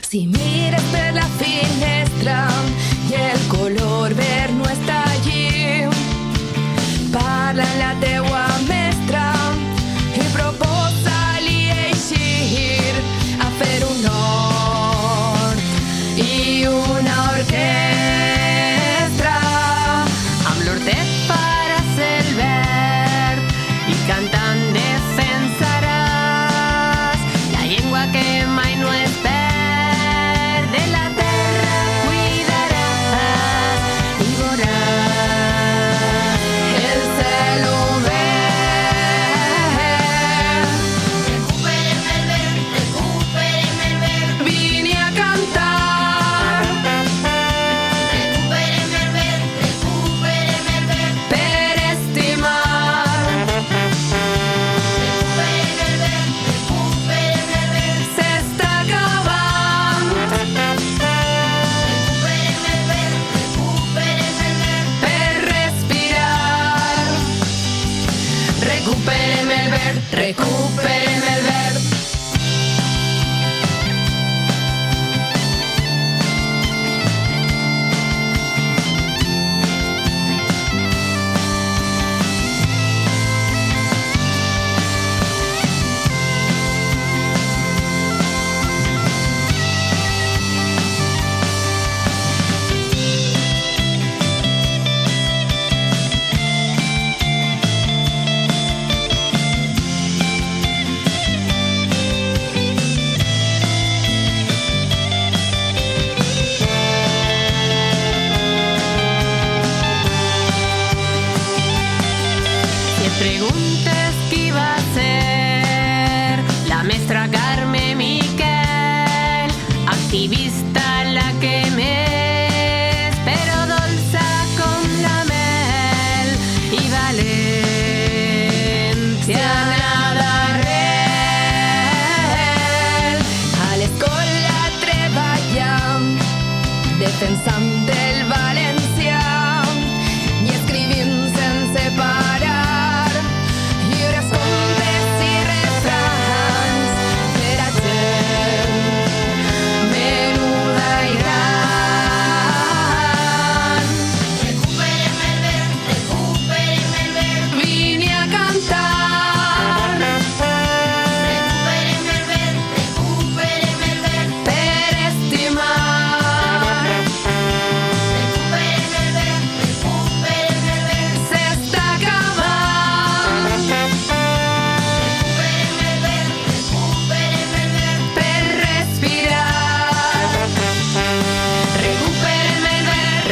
Si mires per la finestra y el color ver no está allí, parla en la teua mestra y proposa-li eixir a fer un hort i una orquestra amb l'hortet faràs el verd i cantant defensaràs la llengua que mai no es perd. Recuperem el verd, recuperem el verd. Preguntes qui va ser la mestra Carme Miquel, activista la que més, però dolça com la mel i valència nada arrel. A l'escola treballant, defensant el valencià i escrivint sense parar. Recuperem el verd,